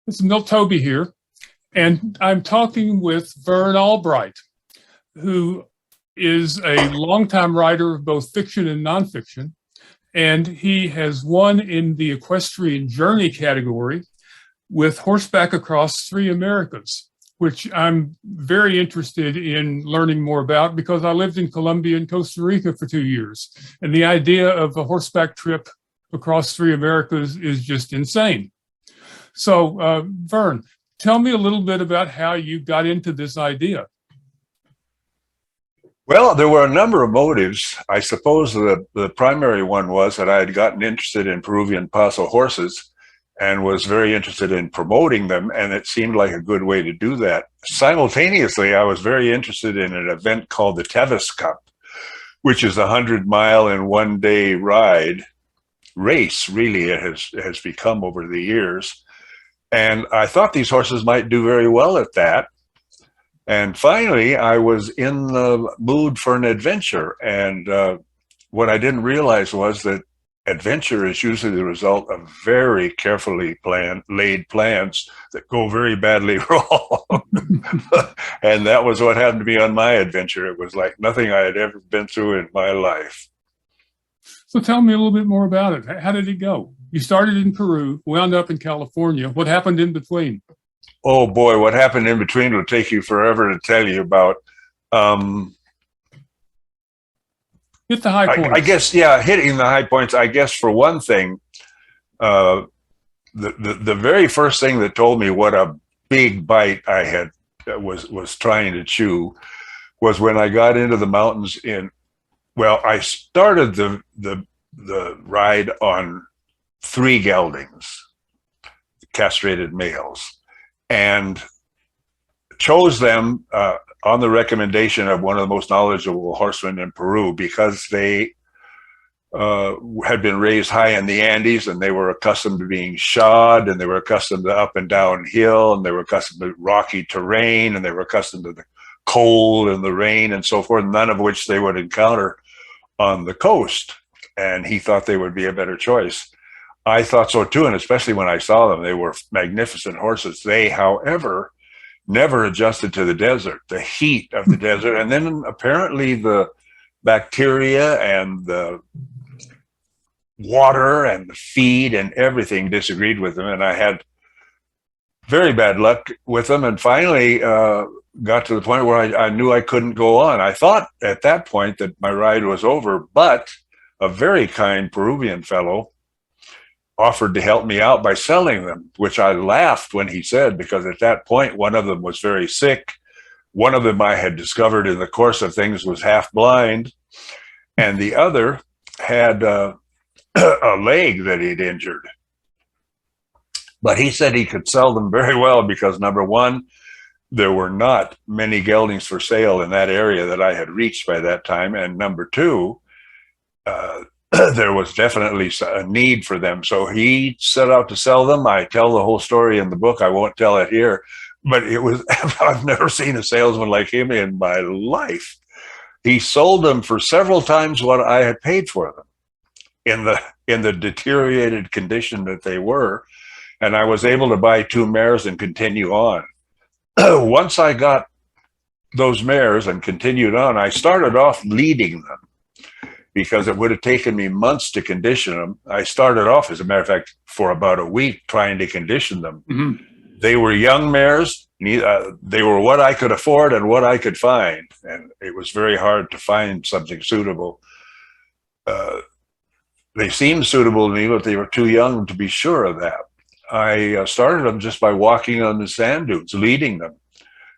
It's Milt Toby here, and I'm talking with Vern Albright, who is a longtime writer of both fiction and nonfiction, and he has won in the equestrian journey category with Horseback Across Three Americas, which I'm very interested in learning more about because I lived in Colombia and Costa Rica for 2 years, and the idea of a horseback trip across three Americas is just insane. So, Vern, tell me a little bit about how you got into this idea. Well, there were a number of motives. I suppose the primary one was that I had gotten interested in Peruvian Paso horses and was very interested in promoting them, and it seemed like a good way to do that. Simultaneously, I was very interested in an event called the Tevis Cup, which is a 100-mile and one-day race, really, it has become over the years. And I thought these horses might do very well at that. And finally, I was in the mood for an adventure. And what I didn't realize was that adventure is usually the result of very carefully laid plans that go very badly wrong. And that was what happened to me on my adventure. It was like nothing I had ever been through in my life. So tell me a little bit more about it. How did it go? You started in Peru, wound up in California. What happened in between? Oh boy, what happened in between will take you forever to tell you about. Hit the high points. I guess, yeah, hitting the high points. I guess for one thing, the very first thing that told me what a big bite I had was trying to chew was when I got into the mountains I started the ride on 3 geldings, castrated males, and chose them on the recommendation of one of the most knowledgeable horsemen in Peru because they had been raised high in the Andes and they were accustomed to being shod, and they were accustomed to up and down hill, and they were accustomed to rocky terrain, and they were accustomed to the cold and the rain and so forth, none of which they would encounter on the coast. And he thought they would be a better choice. I thought so too, and especially when I saw them, they were magnificent horses. They, however, never adjusted to the desert, the heat of the desert, and then apparently the bacteria and the water and the feed and everything disagreed with them, and I had very bad luck with them, and finally got to the point where I knew I couldn't go on. I thought at that point that my ride was over, but a very kind Peruvian fellow offered to help me out by selling them, which I laughed when he said, because at that point, one of them was very sick. One of them I had discovered in the course of things was half blind, and the other had a leg that he'd injured. But he said he could sell them very well because, number one, there were not many geldings for sale in that area that I had reached by that time. And number two, there was definitely a need for them. So he set out to sell them. I tell the whole story in the book. I won't tell it here, but it was, I've never seen a salesman like him in my life. He sold them for several times what I had paid for them in the deteriorated condition that they were. And I was able to buy 2 mares and continue on. Once I got those mares and continued on, I started off leading them because it would have taken me months to condition them. I started off, as a matter of fact, for about a week trying to condition them. Mm-hmm. They were young mares. They were what I could afford and what I could find. And it was very hard to find something suitable. They seemed suitable to me, but they were too young to be sure of that. I started them just by walking on the sand dunes, leading them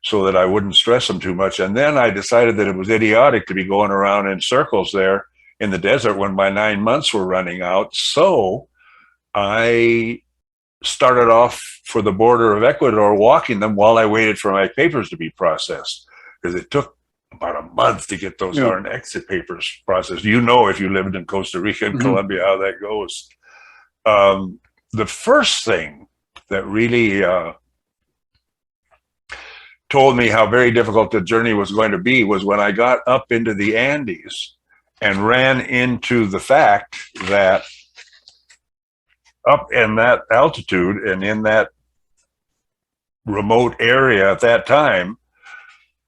so that I wouldn't stress them too much. And then I decided that it was idiotic to be going around in circles there in the desert when my 9 months were running out. So I started off for the border of Ecuador, walking them while I waited for my papers to be processed, because it took about a month to get those darn exit papers processed. You know, if you lived in Costa Rica and Colombia, how that goes. The first thing that really told me how very difficult the journey was going to be was when I got up into the Andes and ran into the fact that up in that altitude and in that remote area at that time,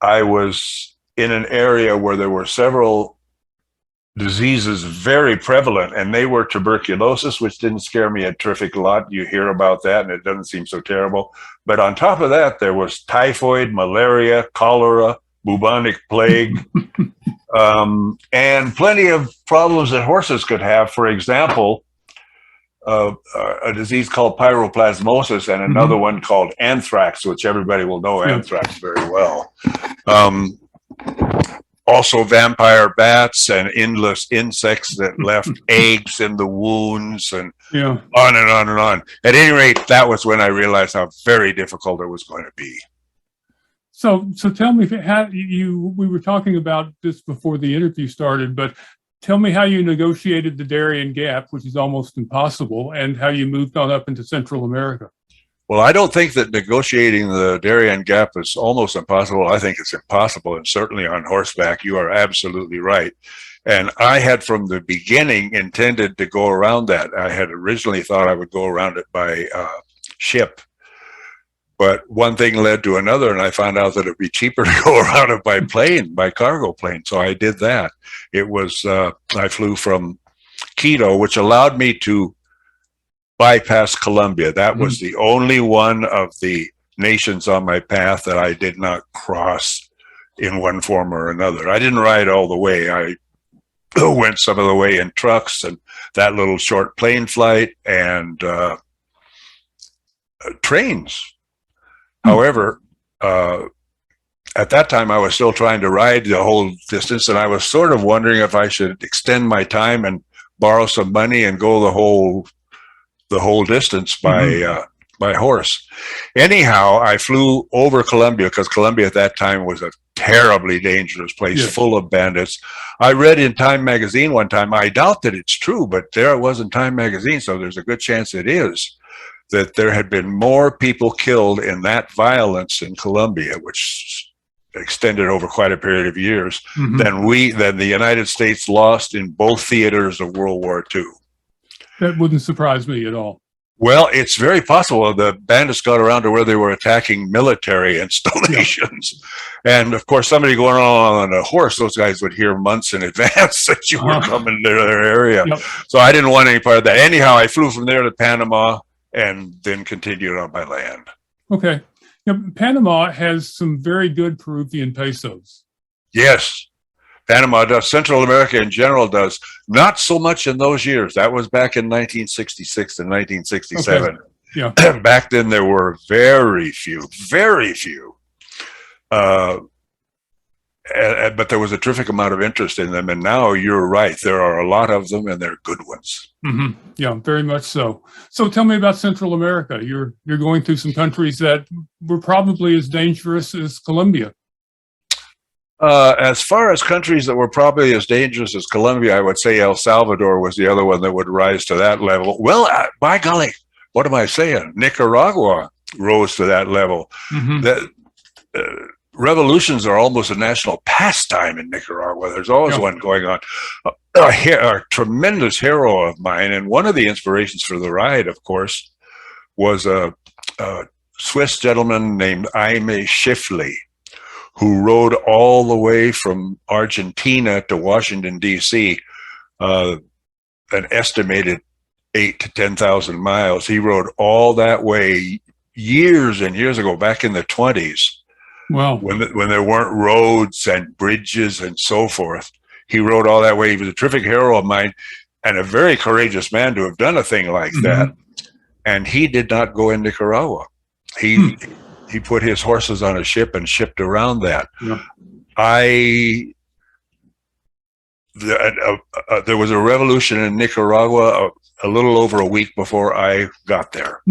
I was in an area where there were several diseases very prevalent, and they were tuberculosis, which didn't scare me a terrific lot. You hear about that and it doesn't seem so terrible. But on top of that, there was typhoid, malaria, cholera, bubonic plague, and plenty of problems that horses could have. For example, a disease called pyroplasmosis and another one called anthrax, which everybody will know anthrax very well. Also vampire bats and endless insects that left eggs in the wounds, and on and on and on. At any rate, that was when I realized how very difficult it was going to be. So tell me how we were talking about this before the interview started, but tell me how you negotiated the Darien Gap, which is almost impossible, and how you moved on up into Central America. Well, I don't think that negotiating the Darien Gap is almost impossible. I think it's impossible, and certainly on horseback, you are absolutely right. And I had from the beginning intended to go around that. I had originally thought I would go around it by ship, but one thing led to another, and I found out that it'd be cheaper to go around it by plane, by cargo plane. So I did that. It was, I flew from Quito, which allowed me to bypass Colombia. That was the only one of the nations on my path that I did not cross in one form or another. I didn't ride all the way. I went some of the way in trucks and that little short plane flight and trains. However, at that time I was still trying to ride the whole distance, and I was sort of wondering if I should extend my time and borrow some money and go the whole distance by horse. Anyhow, I flew over Colombia because Colombia at that time was a terribly dangerous place, full of bandits. I read in Time magazine one time, I doubt that it's true, but there it was in Time magazine, so there's a good chance it is, that there had been more people killed in that violence in Colombia, which extended over quite a period of years, than the United States lost in both theaters of World War II. That wouldn't surprise me at all. Well, it's very possible the bandits got around to where they were attacking military installations. And of course, somebody going on a horse, those guys would hear months in advance that you were coming to their area. So I didn't want any part of that. Anyhow, I flew from there to Panama and then continued on by land. Okay. Panama has some very good Peruvian pesos. Yes. Panama does. Central America in general does. Not so much in those years. That was back in 1966 and 1967. Okay. Back then there were very few. But there was a terrific amount of interest in them. And now you're right. There are a lot of them, and they're good ones. Yeah, very much so. So tell me about Central America. You're going through some countries that were probably as dangerous as Colombia. As far as countries that were probably as dangerous as Colombia, I would say El Salvador was the other one that would rise to that level. Well, by golly, what am I saying? Nicaragua rose to that level. Revolutions are almost a national pastime in Nicaragua. There's always one going on. A tremendous hero of mine, and one of the inspirations for the ride, of course, was a Swiss gentleman named Jaime Schiffley, who rode all the way from Argentina to Washington, D.C., an estimated 8,000 to 10,000 miles. He rode all that way years and years ago, back in the 20s. Wow. When there weren't roads and bridges and so forth. He rode all that way. He was a terrific hero of mine and a very courageous man to have done a thing like that. And he did not go in Nicaragua. He put his horses on a ship and shipped around that. There was a revolution in Nicaragua a little over a week before I got there.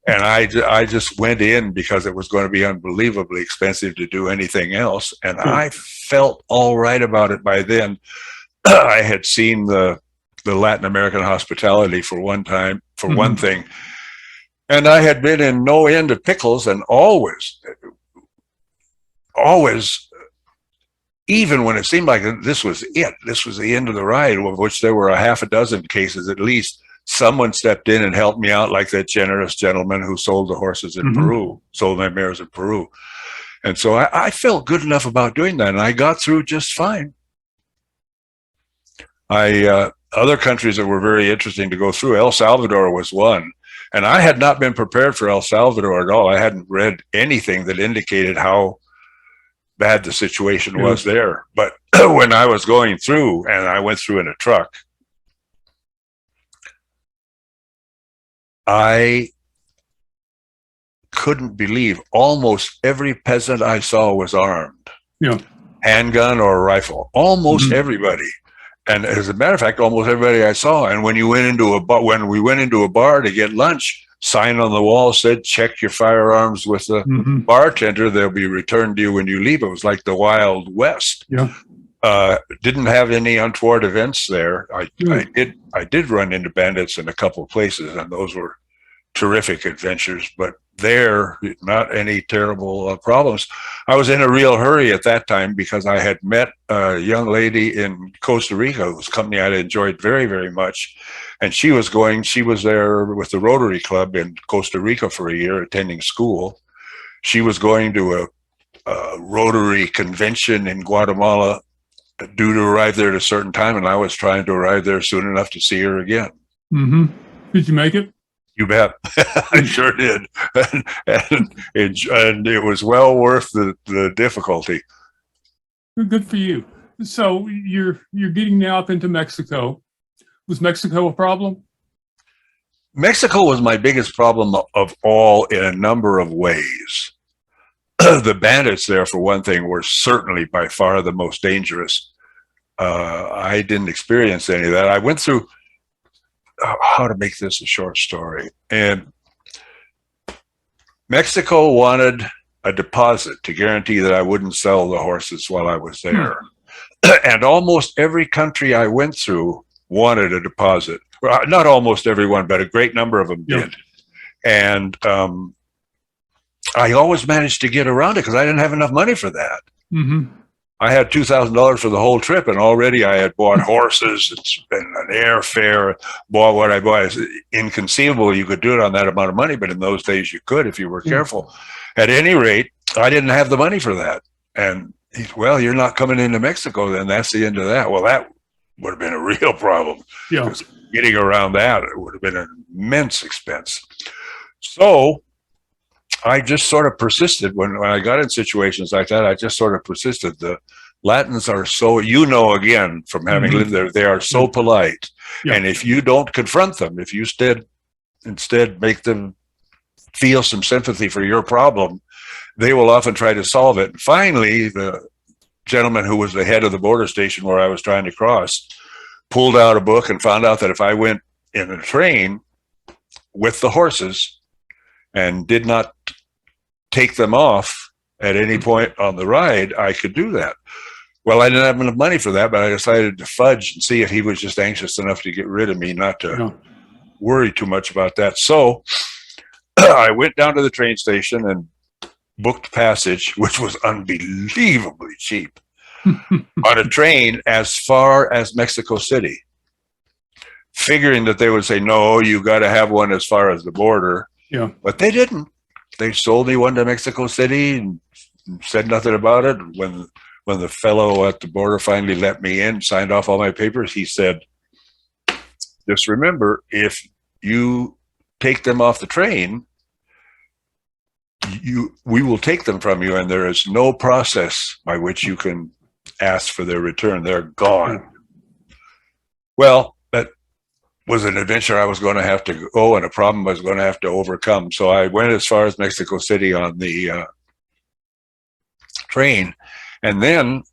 And I just went in because it was going to be unbelievably expensive to do anything else. And I felt all right about it by then. I had seen the Latin American hospitality for one thing. And I had been in no end of pickles, and always, even when it seemed like this was it, this was the end of the ride, of which there were a half a dozen cases at least, someone stepped in and helped me out, like that generous gentleman who sold the horses in Peru, sold my mares in Peru. And so I felt good enough about doing that, and I got through just fine. Other countries that were very interesting to go through, El Salvador was one. And I had not been prepared for El Salvador at all. I hadn't read anything that indicated how bad the situation was there. But when I was going through, and I went through in a truck, I couldn't believe almost every peasant I saw was armed. Yeah. Handgun or a rifle. Almost everybody. And as a matter of fact, almost everybody I saw. And when we went into a bar to get lunch, sign on the wall said, check your firearms with the bartender. They'll be returned to you when you leave. It was like the Wild West. Yeah. Didn't have any untoward events there. I did run into bandits in a couple of places, and those were terrific adventures, but there, not any terrible problems. I was in a real hurry at that time because I had met a young lady in Costa Rica whose company I enjoyed very, very much. And she was there with the Rotary Club in Costa Rica for a year, attending school. She was going to a Rotary convention in Guatemala, due to arrive there at a certain time, and I was trying to arrive there soon enough to see her again. Did you make it? You bet. I sure did. And it was well worth the difficulty. Good for you. So you're getting now up into Mexico. Was Mexico a problem? Mexico was my biggest problem of all in a number of ways. The bandits there, for one thing, were certainly by far the most dangerous. I didn't experience any of that. I went through, how to make this a short story. And Mexico wanted a deposit to guarantee that I wouldn't sell the horses while I was there. And almost every country I went through wanted a deposit. Well, not almost everyone, but a great number of them did. And I always managed to get around it because I didn't have enough money for that. I had $2,000 for the whole trip, and already I had bought horses and spent an airfare, bought what I bought. It's inconceivable you could do it on that amount of money, but in those days you could if you were careful. At any rate, I didn't have the money for that. And well, you're not coming into Mexico, then that's the end of that. Well, that would have been a real problem. Because getting around that, it would have been an immense expense. So I just sort of persisted when I got in situations like that. I just sort of persisted. The Latins are so, again, from having lived there, they are so polite. And if you don't confront them, if you instead make them feel some sympathy for your problem, they will often try to solve it. And finally, the gentleman who was the head of the border station where I was trying to cross pulled out a book and found out that if I went in a train with the horses and did not take them off at any point on the ride, I could do that. Well, I didn't have enough money for that, but I decided to fudge and see if he was just anxious enough to get rid of me, not to worry too much about that. So I went down to the train station and booked passage, which was unbelievably cheap, on a train as far as Mexico City, figuring that they would say, no, you got to have one as far as the border. But they didn't. They sold me one to Mexico City and said nothing about it. When the fellow at the border finally let me in, signed off all my papers, he said, just remember, if you take them off the train, we will take them from you, and there is no process by which you can ask for their return. They're gone. Well, that was an adventure I was going to have to go, and a problem I was going to have to overcome. So I went as far as Mexico City on the train, and then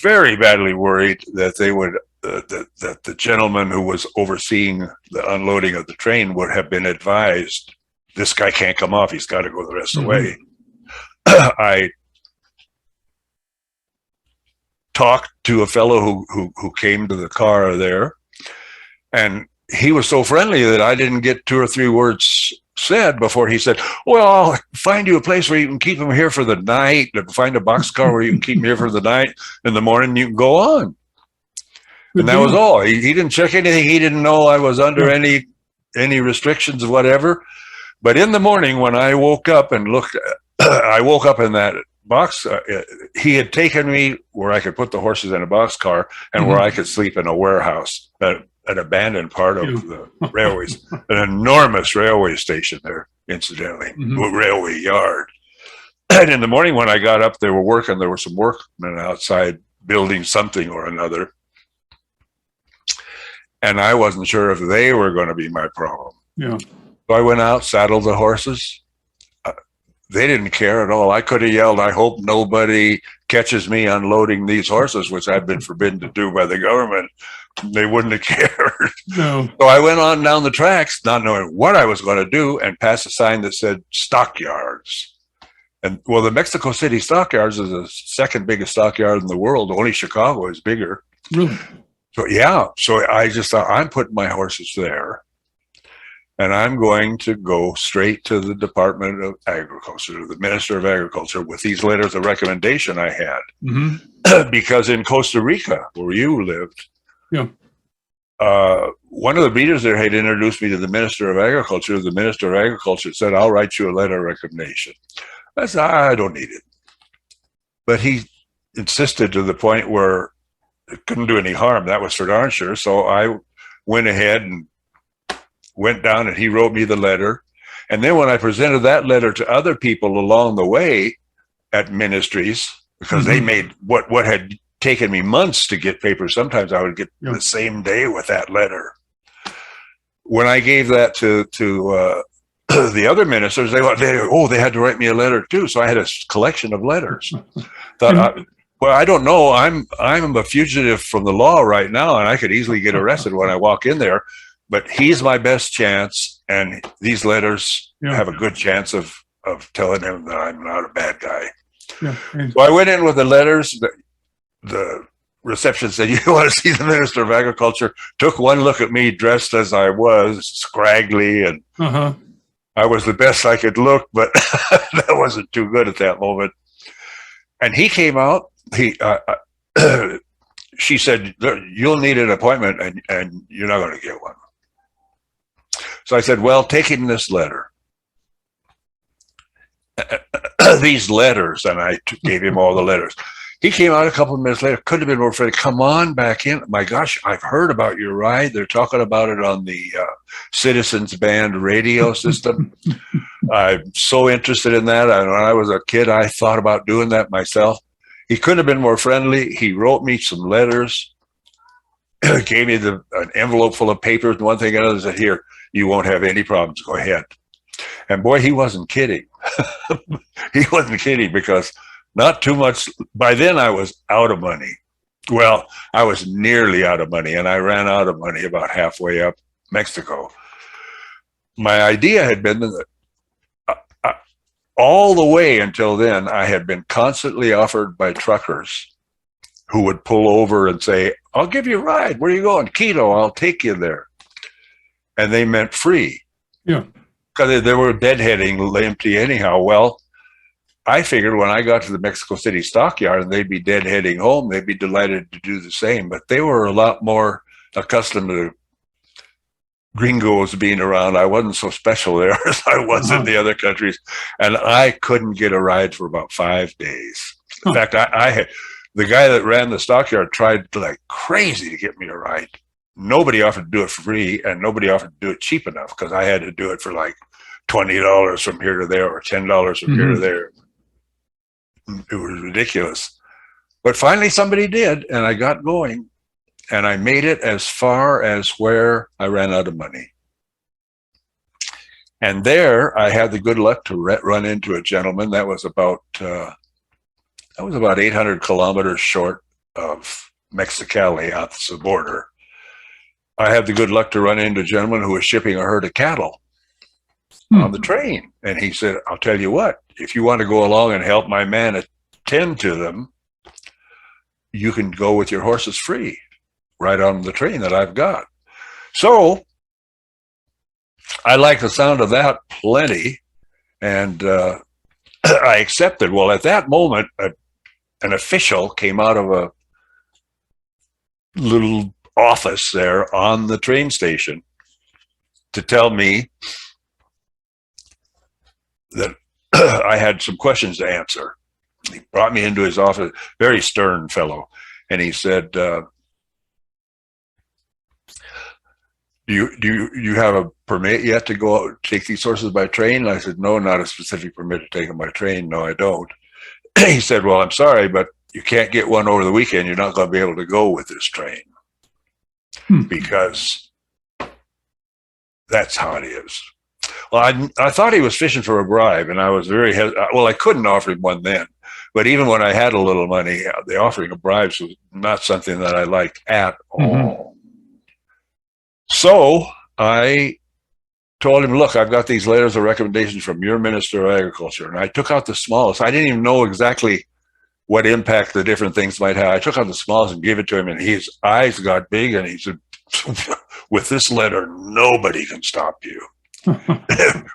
very badly worried that they would that the gentleman who was overseeing the unloading of the train would have been advised, this guy can't come off, he's got to go the rest of the way. I talked to a fellow who came to the car there, and he was so friendly that I didn't get 2 or 3 words said before he said, well, I'll find you a place where you can keep him here for the night, find a boxcar where you can keep him here for the night. In the morning you can go on. And that was all. He didn't check anything. He didn't know I was under any restrictions or whatever. But in the morning when I woke up and looked, I woke up in that box. He had taken me where I could put the horses in a boxcar and where I could sleep in a warehouse, an abandoned part of the railways, an enormous railway station there, incidentally, railway yard. And in the morning when I got up, they were working. There were some workmen outside building something or another. And I wasn't sure if they were going to be my problem. Yeah. So I went out, saddled the horses. They didn't care at all. I could have yelled, I hope nobody catches me unloading these horses, which I've been forbidden to do by the government. They wouldn't have cared. No. So I went on down the tracks, not knowing what I was going to do, and passed a sign that said stockyards. And well, the Mexico City stockyards is the second biggest stockyard in the world. Only Chicago is bigger. Really? So yeah. So I just thought, I'm putting my horses there. And I'm going to go straight to the Department of Agriculture, to the Minister of Agriculture, with these letters of recommendation I had. Because in Costa Rica, where you lived, one of the breeders there had introduced me to the Minister of Agriculture. The Minister of Agriculture said, I'll write you a letter of recommendation. I said, I don't need it. But he insisted to the point where it couldn't do any harm. That was for darn sure. So I went ahead and went down and he wrote me the letter. And then when I presented that letter to other people along the way at ministries, because they made what had taken me months to get papers, sometimes I would get the same day with that letter. When I gave that to the other ministers, they had to write me a letter too. So I had a collection of letters. Thought, well, I don't know. I'm a fugitive from the law right now, and I could easily get arrested when I walk in there. But he's my best chance, and these letters have a good chance of telling him that I'm not a bad guy. So I went in with the letters. The reception said, you want to see the Minister of Agriculture? Took one look at me dressed as I was, scraggly, and I was the best I could look, but that wasn't too good at that moment. And he came out. She said, you'll need an appointment, and you're not going to get one. So I said, well, take him this letter. These letters, and I gave him all the letters. He came out a couple of minutes later, couldn't have been more afraid. Come on back in. My gosh, I've heard about your ride. They're talking about it on the Citizens Band radio system. I'm so interested in that. When I was a kid, I thought about doing that myself. He couldn't have been more friendly. He wrote me some letters, gave me an envelope full of papers, and one thing and another, said, here, you won't have any problems. Go ahead. And boy, he wasn't kidding. He wasn't kidding, because not too much. By then I was out of money. Well, I was nearly out of money, and I ran out of money about halfway up Mexico. My idea had been that all the way until then, I had been constantly offered by truckers who would pull over and say, I'll give you a ride. Where are you going? Quito, I'll take you there. And they meant free. Yeah. Because they were deadheading empty anyhow. Well, I figured when I got to the Mexico City stockyard and they'd be deadheading home, they'd be delighted to do the same. But they were a lot more accustomed to gringos being around. I wasn't so special there as I was in the other countries. And I couldn't get a ride for about 5 days. In fact, I had the guy that ran the stockyard tried like crazy to get me a ride. Nobody offered to do it for free, and nobody offered to do it cheap enough, because I had to do it for like $20 from here to there, or $10 from here to there. It was ridiculous. But finally somebody did, and I got going, and I made it as far as where I ran out of money. And there I had the good luck to run into a gentleman that was about 800 kilometers short of Mexicali at the border. I had the good luck to run into a gentleman who was shipping a herd of cattle on the train. And he said, I'll tell you what, if you want to go along and help my man attend to them, you can go with your horses free right on the train that I've got. So I like the sound of that plenty. And I accepted. Well, at that moment, an official came out of a little office there on the train station to tell me that I had some questions to answer. He brought me into his office, very stern fellow, and he said, "Do you have a permit yet to go out, take these horses by train?" And I said, "No, not a specific permit to take them by train. No, I don't." He said, "Well, I'm sorry, but you can't get one over the weekend. You're not going to be able to go with this train because that's how it is." Well, I thought he was fishing for a bribe, and I was very well. I couldn't offer him one then, but even when I had a little money, the offering of bribes was not something that I liked at all. So I told him, "Look, I've got these letters of recommendation from your Minister of Agriculture," and I took out the smallest. I didn't even know exactly what impact the different things might have. I took out the smallest and gave it to him, and his eyes got big, and he said, "With this letter, nobody can stop you."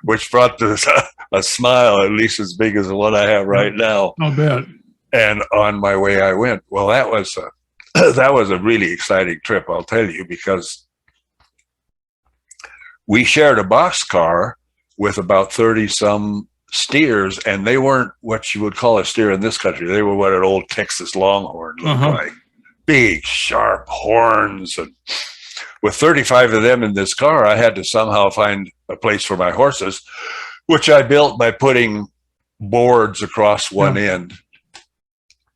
Which brought a smile at least as big as the one I have right now. I'll bet. And on my way I went. Well, that was a really exciting trip, I'll tell you, because we shared a boxcar with about 30 some steers, and they weren't what you would call a steer in this country. They were what an old Texas Longhorn looked like. Big, sharp horns. And with 35 of them in this car, I had to somehow find a place for my horses, which I built by putting boards across one end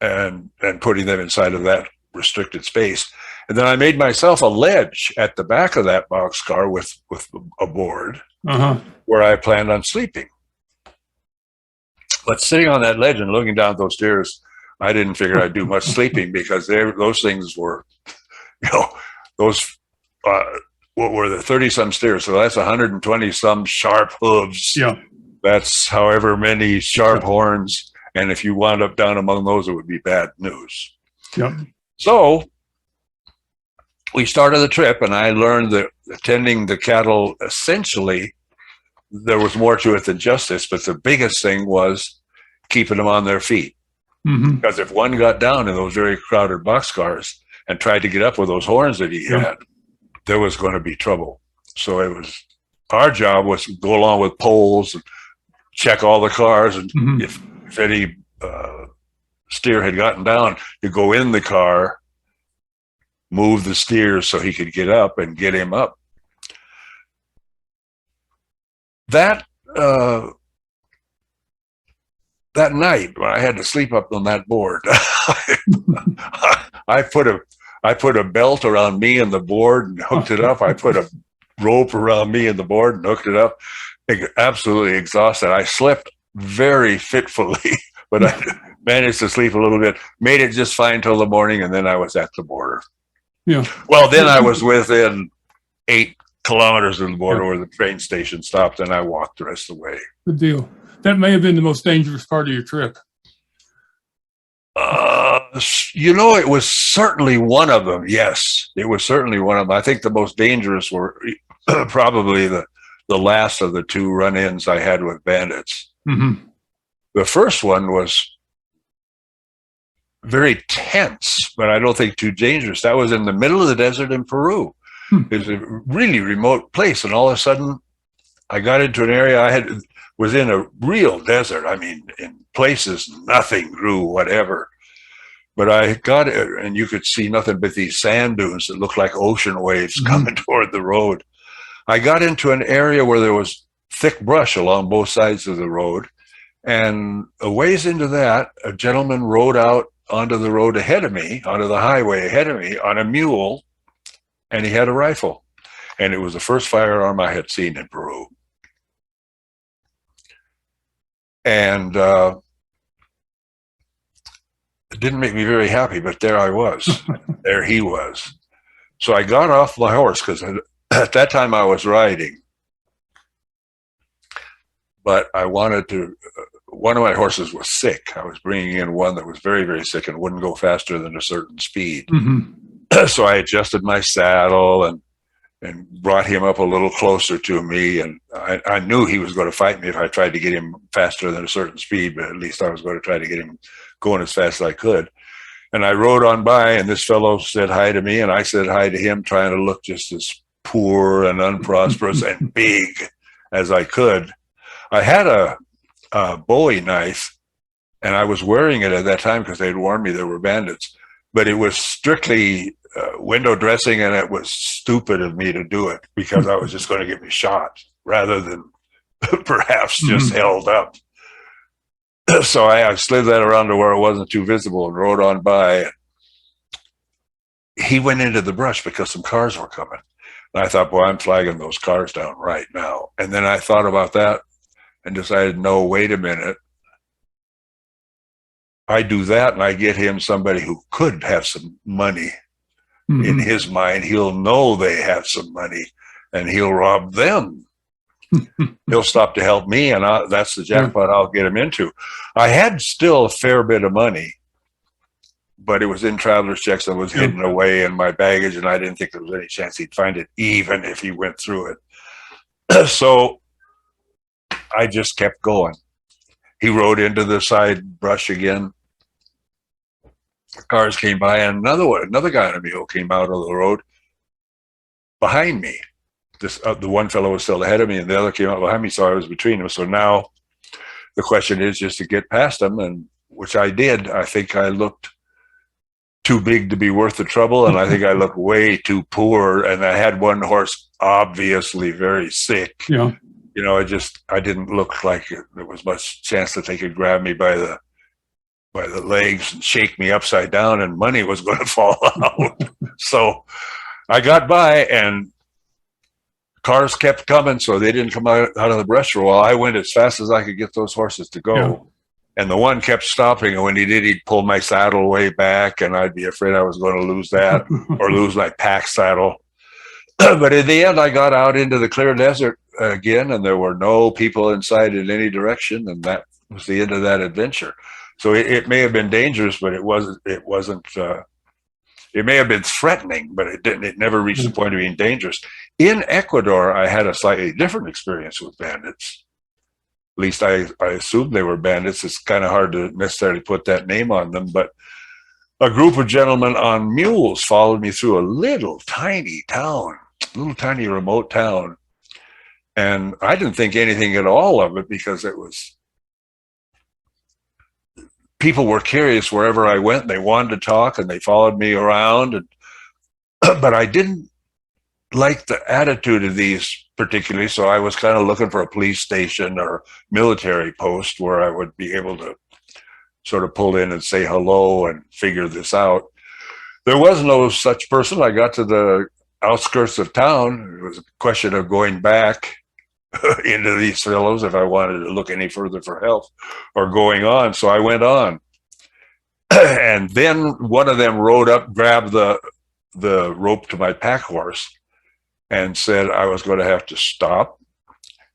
and putting them inside of that restricted space. And then I made myself a ledge at the back of that boxcar with a board where I planned on sleeping. But sitting on that ledge and looking down at those steers, I didn't figure I'd do much sleeping because those things were, those what were the 30 some steers? So that's 120 some sharp hooves. Yeah. That's however many sharp horns. And if you wound up down among those, it would be bad news. Yep. So we started the trip, and I learned that attending the cattle, essentially, there was more to it than just this, but the biggest thing was keeping them on their feet. Because if one got down in those very crowded boxcars and tried to get up with those horns that he had, there was going to be trouble. So our job was to go along with poles and check all the cars, and if any steer had gotten down, to go in the car, move the steer so he could get up and get him up. That night when I had to sleep up on that board, I put a belt around me and the board and hooked it up. I put a rope around me and the board and hooked it up. Absolutely exhausted. I slept very fitfully, but I managed to sleep a little bit, made it just fine till the morning, and then I was at the border. Yeah. Well, then I was within 8 kilometers of the border where the train station stopped, and I walked the rest of the way. Good deal. That may have been the most dangerous part of your trip. It was certainly one of them. Yes, it was certainly one of them. I think the most dangerous were probably the last of the 2 run-ins I had with bandits. The first one was very tense, but I don't think too dangerous. That was in the middle of the desert in Peru. It was a really remote place, and all of a sudden I got into an area was in a real desert. I mean, in places nothing grew, whatever. But I got it, and you could see nothing but these sand dunes that looked like ocean waves coming toward the road. I got into an area where there was thick brush along both sides of the road, and a ways into that, a gentleman rode out onto the road ahead of me, onto the highway ahead of me, on a mule, and he had a rifle. And it was the first firearm I had seen in Peru. And it didn't make me very happy, but there I was. There he was. So I got off my horse, because at that time I was riding. But I wanted to, one of my horses was sick. I was bringing in one that was very, very sick and wouldn't go faster than a certain speed. So I adjusted my saddle and brought him up a little closer to me. And I knew he was going to fight me if I tried to get him faster than a certain speed, but at least I was going to try to get him going as fast as I could. And I rode on by, and this fellow said hi to me, and I said hi to him, trying to look just as poor and unprosperous and big as I could. I had a Bowie knife, and I was wearing it at that time because they'd warned me there were bandits. But it was strictly window dressing, and it was stupid of me to do it because I was just going to get me shot rather than perhaps just held up. So I slid that around to where it wasn't too visible and rode on by. He went into the brush because some cars were coming. And I thought, boy, I'm flagging those cars down right now. And then I thought about that and decided, no, wait a minute. I do that and I get him somebody who could have some money in his mind. He'll know they have some money and he'll rob them. He'll stop to help me, and that's the jackpot I'll get him into. I had still a fair bit of money, but it was in traveler's checks and was hidden away in my baggage, and I didn't think there was any chance he'd find it, even if he went through it. So I just kept going. He rode into the side brush again. The cars came by, and another guy on a mule came out of the road behind me. The one fellow was still ahead of me, and the other came out behind me, so I was between them. So now the question is just to get past them, and which I did. I think I looked too big to be worth the trouble, and I think I looked way too poor, and I had one horse obviously very sick. Yeah. You know, I didn't look like there was much chance that they could grab me by the legs and shake me upside down, and money was going to fall out. So I got by, and cars kept coming, so they didn't come out of the brush for a while. I went as fast as I could get those horses to go. Yeah. And the one kept stopping, and when he did, he'd pull my saddle way back, and I'd be afraid I was going to lose that or lose my pack saddle. But in the end, I got out into the clear desert again, and there were no people in sight in any direction, and that was the end of that adventure. So it may have been dangerous, but it wasn't. It may have been threatening, but it didn't. It never reached the point of being dangerous. In Ecuador, I had a slightly different experience with bandits. At least I assumed they were bandits. It's kind of hard to necessarily put that name on them, but a group of gentlemen on mules followed me through a little tiny remote town. And I didn't think anything at all of it because people were curious wherever I went. They wanted to talk and they followed me around. But I didn't like the attitude of these particularly, so I was kind of looking for a police station or military post where I would be able to sort of pull in and say hello and figure this out. There was no such person. I got to the outskirts of town. It was a question of going back into these fellows if I wanted to look any further for help or going on. So I went on. And then one of them rode up, grabbed the rope to my pack horse and said I was going to have to stop.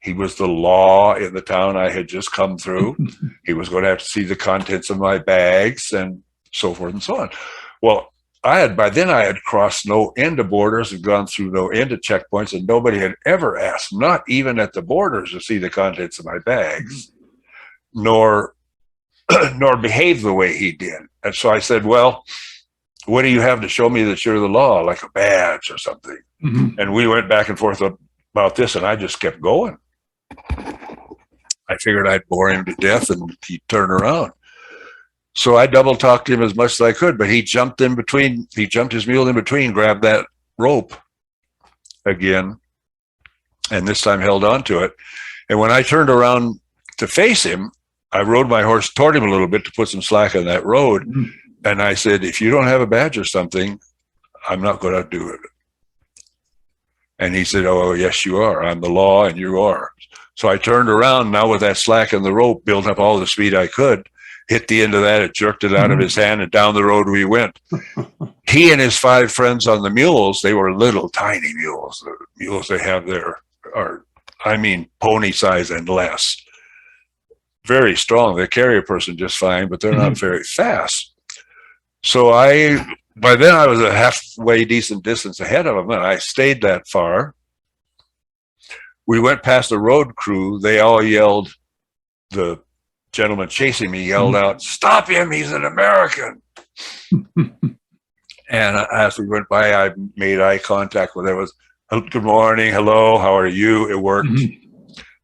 He was the law in the town I had just come through. He was going to have to see the contents of my bags and so forth and so on. Well, by then I had crossed no end of borders and gone through no end of checkpoints, and nobody had ever asked, not even at the borders, to see the contents of my bags, nor behave the way he did. And so I said, well, what do you have to show me that you're the law, like a badge or something? And we went back and forth about this, and I just kept going. I figured I'd bore him to death and he'd turn around. So I double talked him as much as I could, but he jumped in between. He jumped his mule in between, grabbed that rope again, and this time held on to it. And when I turned around to face him, I rode my horse toward him a little bit to put some slack on that road. And I said, if you don't have a badge or something, I'm not going to do it. And he said, oh, yes, you are. I'm the law and you are. So I turned around now with that slack in the rope, built up all the speed I could, hit the end of that, it jerked it out of his hand, and down the road we went. He and his 5 friends on the mules, they were little tiny mules. The mules they have there are, pony size and less. Very strong. They carry a person just fine, but they're not very fast. So by then I was a halfway decent distance ahead of them, and I stayed that far. We went past the road crew. They all yelled, the gentleman chasing me yelled out, "Stop him, he's an American." And as we went by, I made eye contact with them. It was, good morning, hello, how are you? It worked.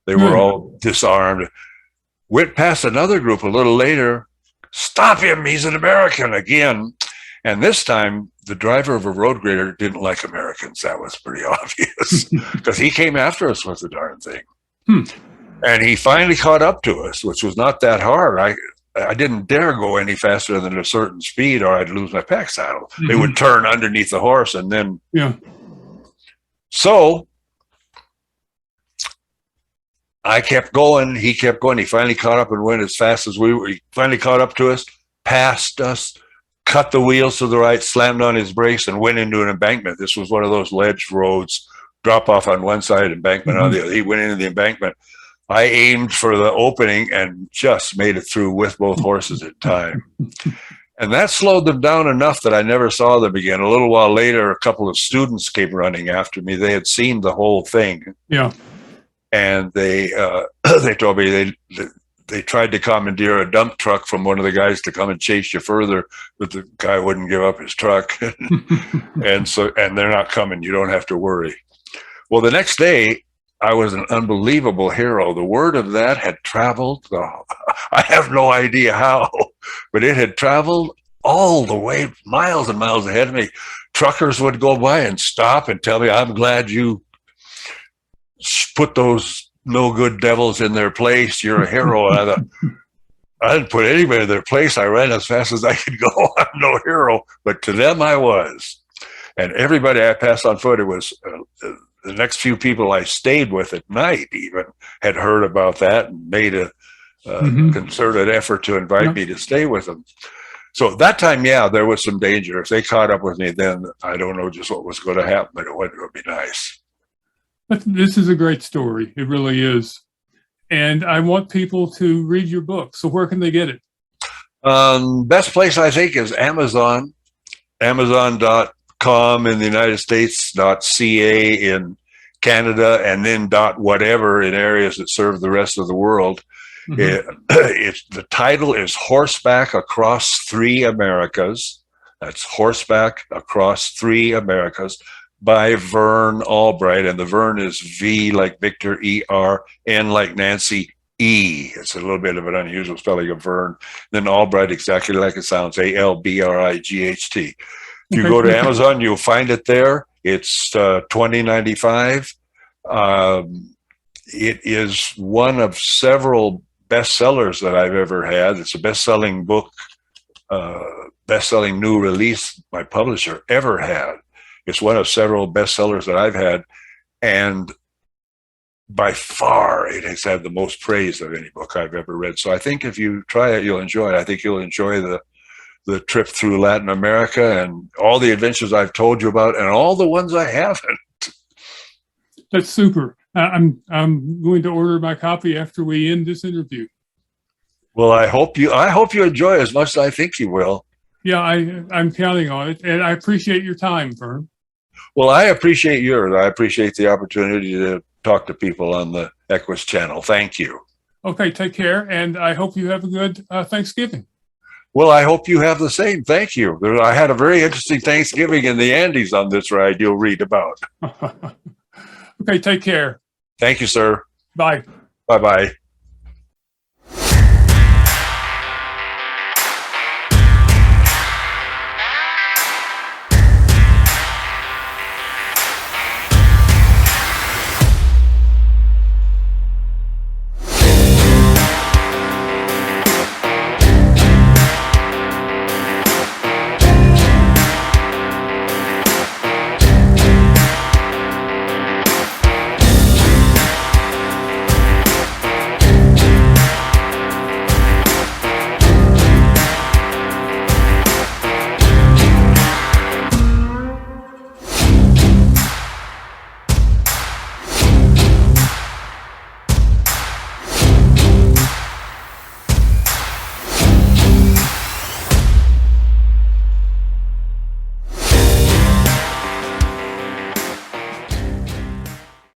They were all disarmed. Went past another group a little later. Stop him, he's an American again. And this time, the driver of a road grader didn't like Americans. That was pretty obvious because he came after us with the darn thing. And he finally caught up to us, which was not that hard. I didn't dare go any faster than a certain speed or I'd lose my pack saddle. They would turn underneath the horse and then. So I kept going. He kept going. He finally caught up and went as fast as we were. He finally caught up to us, passed us, cut the wheels to the right, slammed on his brakes, and went into an embankment. This was one of those ledge roads, drop off on one side, embankment on the other. He went into the embankment. I aimed for the opening and just made it through with both horses in time. And that slowed them down enough that I never saw them again. A little while later, a couple of students came running after me. They had seen the whole thing. And they told me they tried to commandeer a dump truck from one of the guys to come and chase you further, but the guy wouldn't give up his truck. and they're not coming. You don't have to worry. Well, the next day, I was an unbelievable hero. The word of that had traveled. I have no idea how, but it had traveled all the way, miles and miles ahead of me. Truckers would go by and stop and tell me, I'm glad you put those no good devils in their place. You're a hero. And I thought, I didn't put anybody in their place. I ran as fast as I could go. I'm no hero, but to them I was. And everybody I passed on foot, it was the next few people I stayed with at night even had heard about that and made a concerted effort to invite me to stay with them. So that time, there was some danger. If they caught up with me, then I don't know just what was going to happen, but it would be nice. But this is a great story. It really is. And I want people to read your book. So where can they get it? Best place I think is Amazon, Amazon.com in the United States, .ca in Canada, and then .whatever in areas that serve the rest of the world. The title is Horseback Across Three Americas. That's Horseback Across Three Americas by Vern Albright. And the Vern is V like Victor, E-R, N like Nancy, E. It's a little bit of an unusual spelling of Vern. Then Albright, exactly like it sounds, A-L-B-R-I-G-H-T. If you go to Amazon, you'll find it there. It's $20.95. It is one of several bestsellers that I've ever had. It's a best-selling book, best-selling new release my publisher ever had. It's one of several bestsellers that I've had, and by far it has had the most praise of any book I've ever read. So I think if you try it, you'll enjoy it. I think you'll enjoy the trip through Latin America and all the adventures I've told you about and all the ones I haven't. That's super. I'm going to order my copy after we end this interview. Well, I hope you enjoy it as much as I think you will. Yeah, I'm counting on it, and I appreciate your time, Vern. Well, I appreciate yours. I appreciate the opportunity to talk to people on the Equus channel. Thank you. Okay, take care, and I hope you have a good Thanksgiving. Well, I hope you have the same. Thank you. I had a very interesting Thanksgiving in the Andes on this ride you'll read about. Okay, take care. Thank you, sir. Bye. Bye-bye.